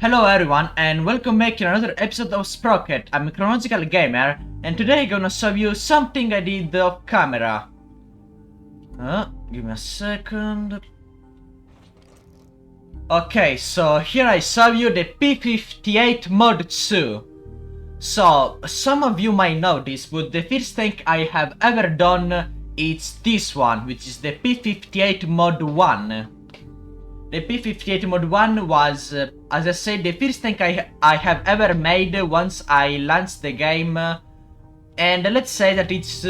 Hello everyone and welcome back to another episode of Sprocket. I'm a chronological gamer and today I'm gonna show you something I did off camera. Give me a second. Okay, so here I show you the P.58 Mod.2. So, some of you might know this, but the first thing I have ever done is this one, which is the P.58 Mod.1. The P.58 Mod.1 was, as I said, the first thing I have ever made once I launched the game. And let's say that it's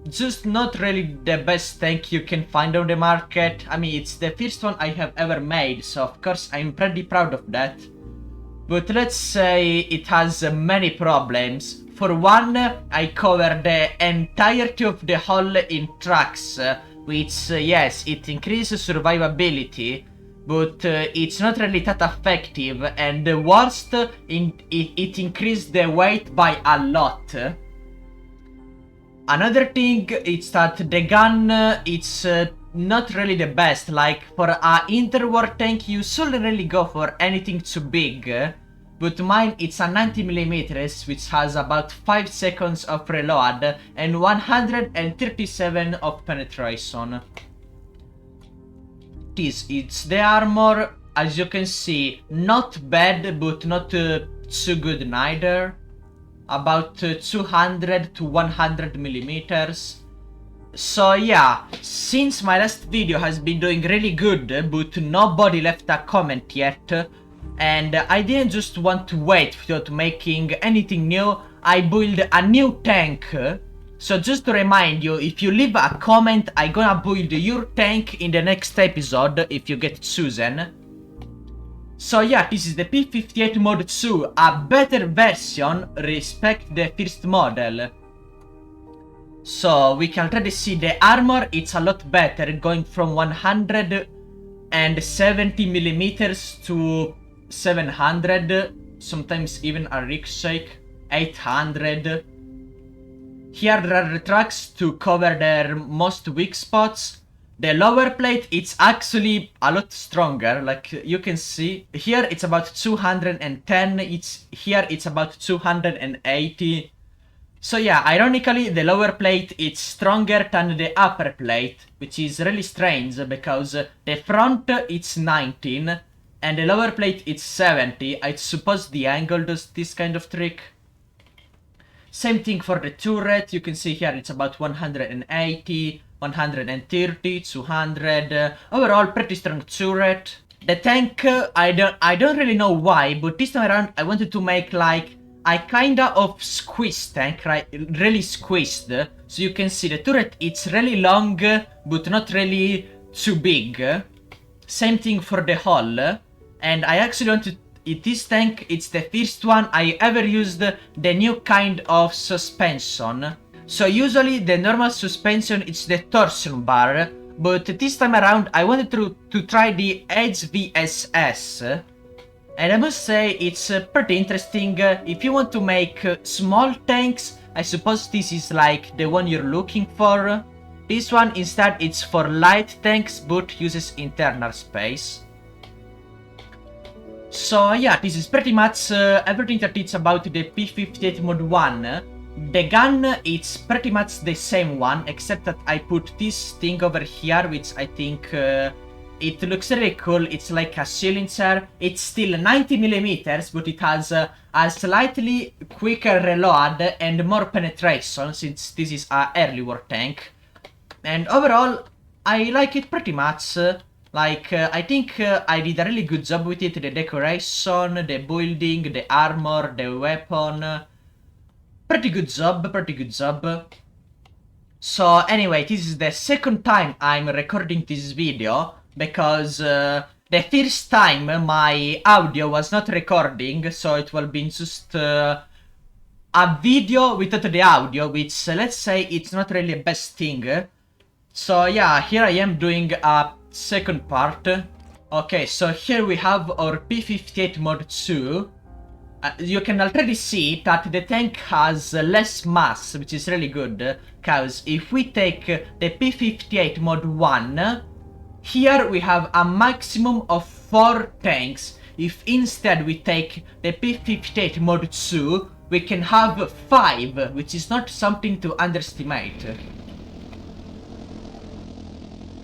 just not really the best thing you can find on the market. I mean, it's the first one I have ever made, so of course I'm pretty proud of that. But let's say it has many problems. For one, I cover the entirety of the hull in tracks, which, yes, it increases survivability. But it's not really that effective, and the worst, it increased the weight by a lot. Another thing is that the gun, it's not really the best. Like, for a interwar tank, you shouldn't really go for anything too big. But mine, it's a 90mm, which has about 5 seconds of reload and 137 of penetration. It's the armor, as you can see, not bad, but not too good neither. About 200 to 100mm. So yeah, since my last video has been doing really good, but nobody left a comment yet, and I didn't just want to wait without making anything new, I built a new tank. So just to remind you, if you leave a comment, I'm gonna build your tank in the next episode if you get chosen. So yeah, this is the P.58 Mod.2, a better version respect the first model. So we can already see the armor, it's a lot better, going from 170mm to 700, sometimes even a ricochet, 800. Here there are the tracks to cover their most weak spots. The lower plate, it's actually a lot stronger, like you can see. Here it's about 210, here it's about 280. So yeah, ironically the lower plate it's stronger than the upper plate, which is really strange because the front it's 19 and the lower plate it's 70. I suppose the angle does this kind of trick. Same thing for the turret, you can see here it's about 180, 130, 200, overall pretty strong turret. The tank, I don't really know why, but this time around I wanted to make like a kinda of squeezed tank, right, really squeezed. So you can see the turret, it's really long, but not really too big. Same thing for the hull, and I actually wanted this tank, it's the first one I ever used the new kind of suspension. So usually the normal suspension it's the torsion bar, but this time around I wanted to try the HVSS. And I must say it's pretty interesting. If you want to make small tanks, I suppose this is like the one you're looking for. This one instead it's for light tanks but uses internal space. So yeah, this is pretty much everything that it's about the P.58 Mod.1. The gun, it's pretty much the same one, except that I put this thing over here, which I think it looks really cool. It's like a silencer. It's still 90mm, but it has a slightly quicker reload and more penetration, since this is a earlywar tank. And overall, I like it pretty much. I think I did a really good job with it, the decoration, the building, the armor, the weapon. Pretty good job, pretty good job. So anyway, this is the second time I'm recording this video, because the first time my audio was not recording, so it will be just a video without the audio, which let's say it's not really the best thing. So yeah, here I am doing a second part. Okay, so here we have our P.58 Mod.2. You can already see that the tank has less mass, which is really good, because if we take the P.58 Mod.1, here we have a maximum of 4 tanks. if instead we take the P.58 Mod.2, we can have 5, which is not something to underestimate.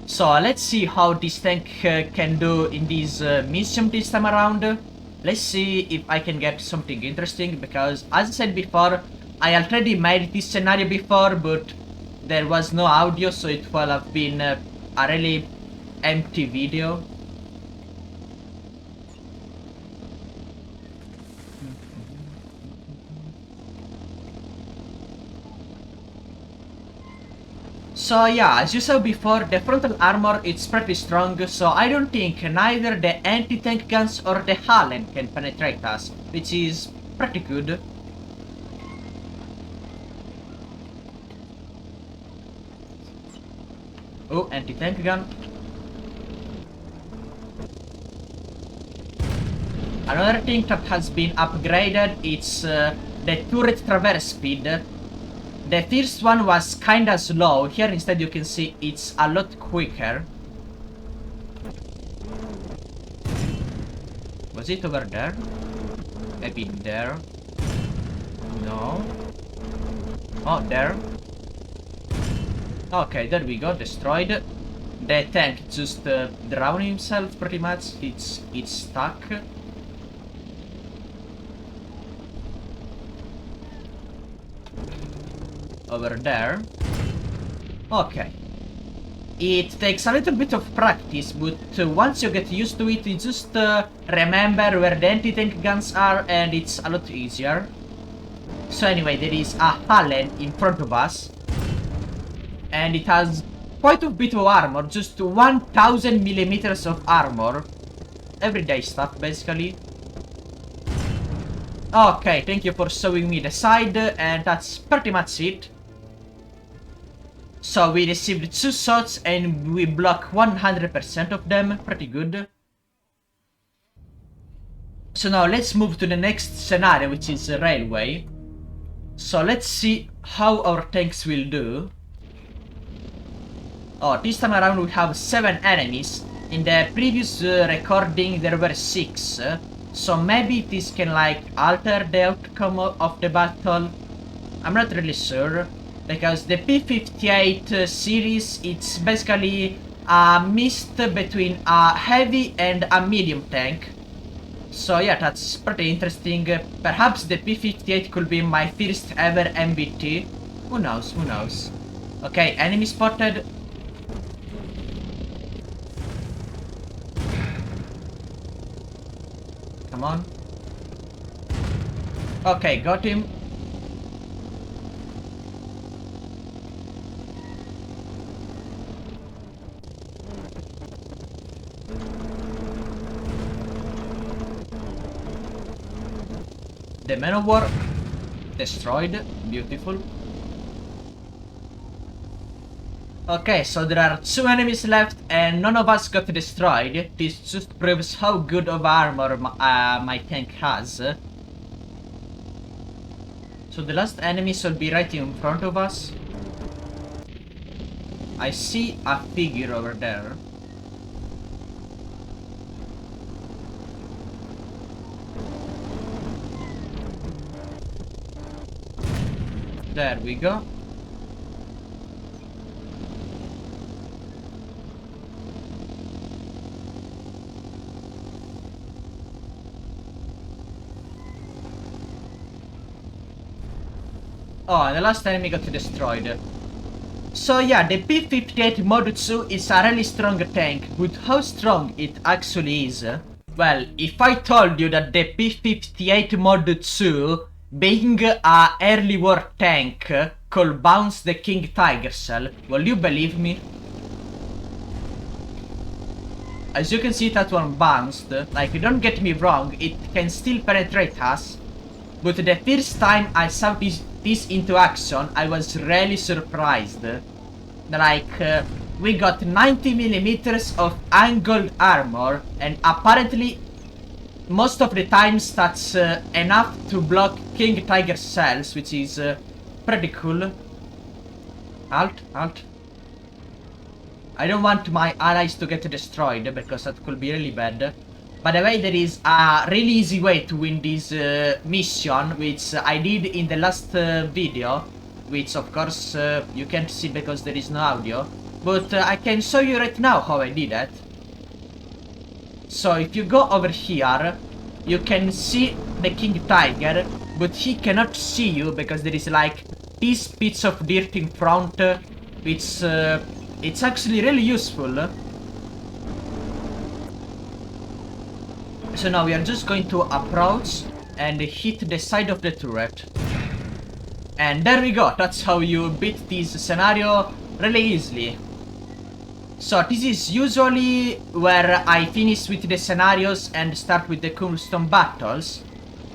So let's see how this tank can do in this mission this time around. Let's see if I can get something interesting, because as I said before, I already made this scenario before, but there was no audio, so it will have been a really empty video. So yeah, as you saw before, the frontal armor is pretty strong, so I don't think neither the anti-tank guns or the Hallen can penetrate us, which is pretty good. Oh, anti-tank gun. Another thing that has been upgraded is the turret traverse speed. The first one was kinda slow. Here instead you can see it's a lot quicker. Was it over there? Maybe there? No. Oh, there. Okay, there we go, destroyed. The tank just drowned himself pretty much. It's stuck. Over there. Okay. It takes a little bit of practice, but once you get used to it, you just remember where the anti-tank guns are, and it's a lot easier. So anyway, there is a Hallen in front of us, and it has quite a bit of armor, just 1000 millimeters of armor. Everyday stuff, basically. Okay, thank you for showing me the side, and that's pretty much it. So we received 2 shots and we block 100% of them, pretty good. So now let's move to the next scenario, which is a railway. So let's see how our tanks will do. Oh, this time around we have 7 enemies. In the previous recording there were 6. So maybe this can like alter the outcome of the battle. I'm not really sure, because the P.58 series, it's basically a mix between a heavy and a medium tank. So yeah, that's pretty interesting. Perhaps the P.58 could be my first ever MVT. Who knows, who knows. Okay, enemy spotted. Come on. Okay, got him. The Man of War destroyed. Beautiful. Okay, so there are 2 enemies left and none of us got destroyed. This just proves how good of armor my tank has. So the last enemy should be right in front of us. I see a figure over there. There we go. Oh, the last enemy got destroyed. So yeah, the P.58 Mod.2 is a really strong tank, but how strong it actually is? Well, if I told you that the P.58 Mod.2, being a early war tank, could bounce the King Tiger Cell, will you believe me? As you can see, that one bounced. Like, don't get me wrong, it can still penetrate us. But the first time I saw this into action, I was really surprised. Like, we got 90 millimeters of angled armor, and apparently most of the times that's enough to block King Tiger cells, which is pretty cool. Halt, halt. I don't want my allies to get destroyed, because that could be really bad. By the way, there is a really easy way to win this mission, which I did in the last video, which of course you can't see because there is no audio, but I can show you right now how I did it. So if you go over here, you can see the King Tiger, but he cannot see you because there is like this piece of dirt in front, which it's actually really useful. So now we are just going to approach and hit the side of the turret. And there we go, that's how you beat this scenario really easily. So this is usually where I finish with the scenarios and start with the custom battles.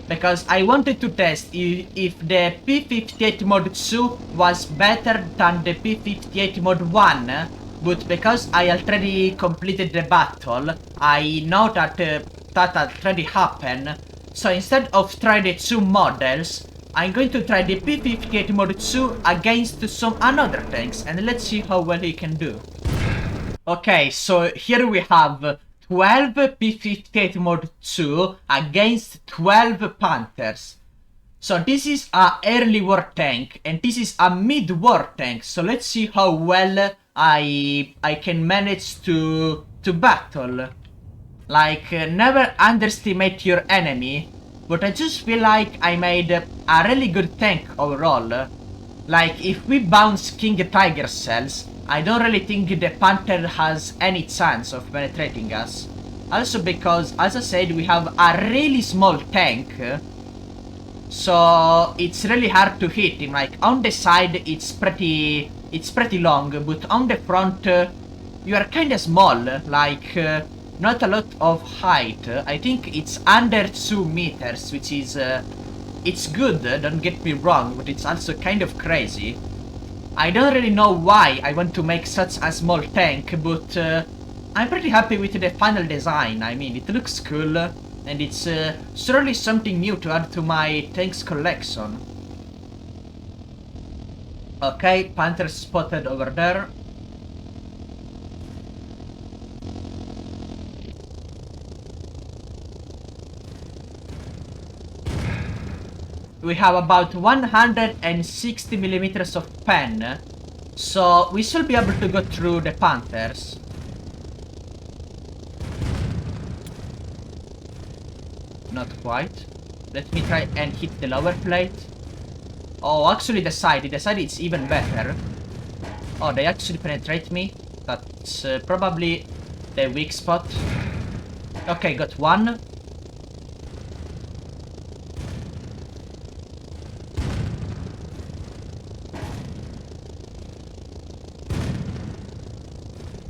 Because I wanted to test if the P.58 Mod.2 was better than the P.58 Mod.1. But because I already completed the battle, I know that that already happened. So instead of try the two models, I'm going to try the P.58 Mod.2 against some another tanks, and let's see how well he can do. Okay, so here we have 12 P.58 Mod.2 against 12 Panthers. So this is a early war tank, and this is a mid-war tank. So let's see how well I can manage to battle. Like, never underestimate your enemy, but I just feel like I made a really good tank overall. Like, if we bounce King Tiger cells, I don't really think the Panther has any chance of penetrating us. Also because, as I said, we have a really small tank, so it's really hard to hit him. Like, on the side it's pretty long, but on the front you are kinda small, like not a lot of height. I think it's under 2 meters, which is it's good, don't get me wrong, but it's also kind of crazy. I don't really know why I want to make such a small tank, but I'm pretty happy with the final design. I mean, it looks cool, and it's surely something new to add to my tanks collection. Okay, Panther spotted over there. We have about 160 millimeters of pen, so we should be able to go through the Panthers. Not quite. Let me try and hit the lower plate. Oh, actually the side is even better. Oh, they actually penetrate me. That's probably the weak spot. Okay, got one.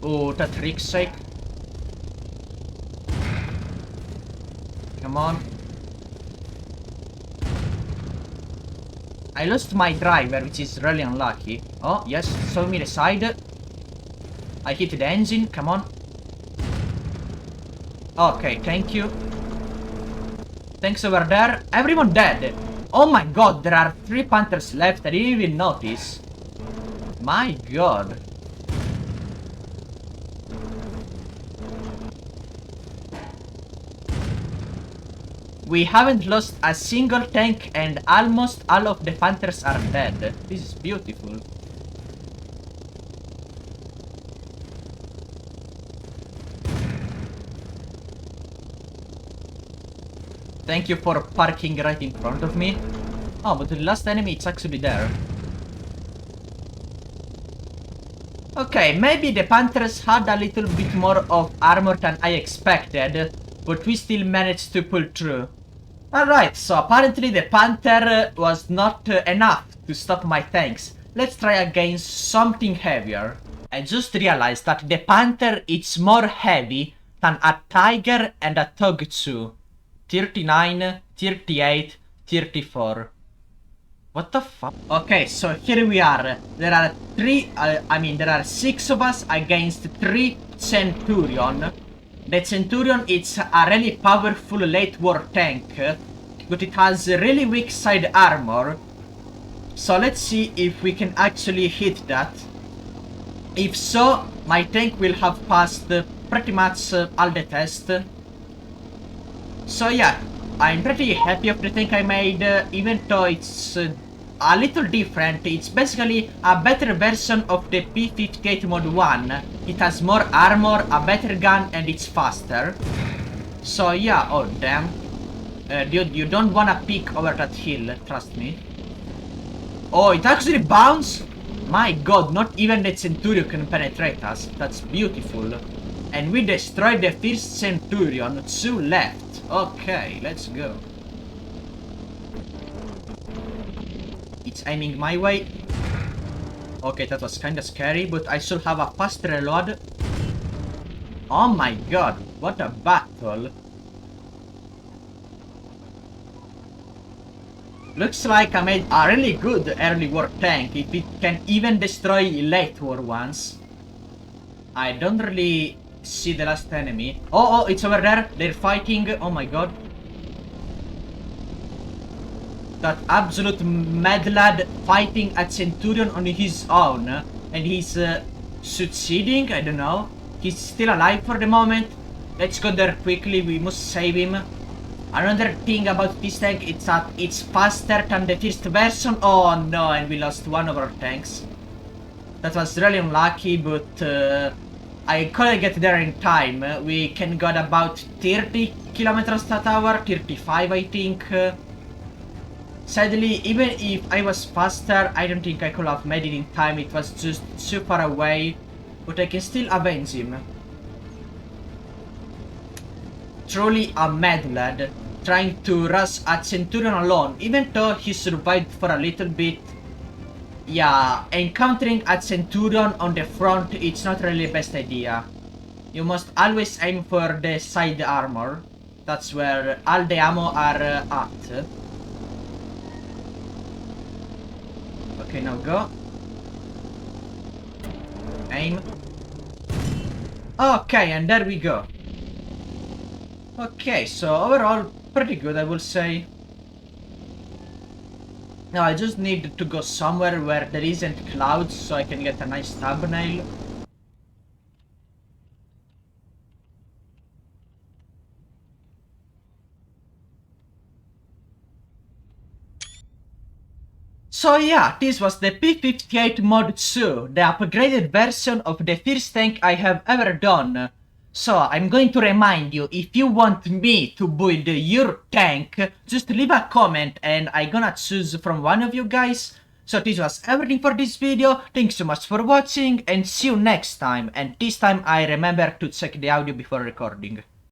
Oh, that rig shake. Come on. I lost my driver, which is really unlucky. Oh, yes, show me the side. I hit the engine, come on. Okay, thank you. Thanks over there. Everyone dead. Oh my god, there are 3 Panthers left. I didn't even notice. My god. We haven't lost a single tank and almost all of the Panthers are dead. This is beautiful. Thank you for parking right in front of me. Oh, but the last enemy is actually there. Okay, maybe the Panthers had a little bit more of armor than I expected, but we still managed to pull through. Alright, so apparently the Panther was not enough to stop my tanks. Let's try against something heavier. I just realized that the Panther is more heavy than a Tiger and a Tog 2. 39, 38, 34. What the fuck? Okay, so here we are. There are there are 6 of us against 3 Centurion. The Centurion is a really powerful late war tank, but it has really weak side armor. So let's see if we can actually hit that. If so, my tank will have passed pretty much all the tests. So yeah, I'm pretty happy of the tank I made, even though it's a little different. It's basically a better version of the P.58 Mod.1. It has more armor, a better gun, and it's faster. So yeah, oh damn. Dude, you don't wanna peek over that hill, trust me. Oh, it actually bounced? My god, not even the Centurion can penetrate us. That's beautiful. And we destroyed the first Centurion, 2 left. Okay, let's go. It's aiming my way. Okay, that was kinda scary, but I should have a fast reload. Oh my god, what a battle. Looks like I made a really good early war tank if it can even destroy late war ones. I don't really see the last enemy. Oh, it's over there. They're fighting. Oh my god. That absolute mad lad fighting a Centurion on his own. And he's succeeding. I don't know. He's still alive for the moment. Let's go there quickly. We must save him. Another thing about this tank, it's that it's faster than the first version. Oh no, and we lost one of our tanks. That was really unlucky, but I couldn't get there in time. We can go about 30 kilometers per hour, 35 I think. Sadly, even if I was faster, I don't think I could have made it in time. It was just too far away, but I can still avenge him. Truly a mad lad, trying to rush at Centurion alone, even though he survived for a little bit. Yeah, encountering a Centurion on the front, it's not really the best idea. You must always aim for the side armor. That's where all the ammo are at. Okay, now go. Aim. Okay, and there we go. Okay, so overall, pretty good, I will say. Now I just need to go somewhere where there isn't clouds so I can get a nice thumbnail. So yeah, this was the P.58 Mod.2, the upgraded version of the first tank I have ever done. So I'm going to remind you, if you want me to build your tank, just leave a comment and I'm gonna choose from one of you guys. So this was everything for this video, thanks so much for watching and see you next time. And this time I remember to check the audio before recording.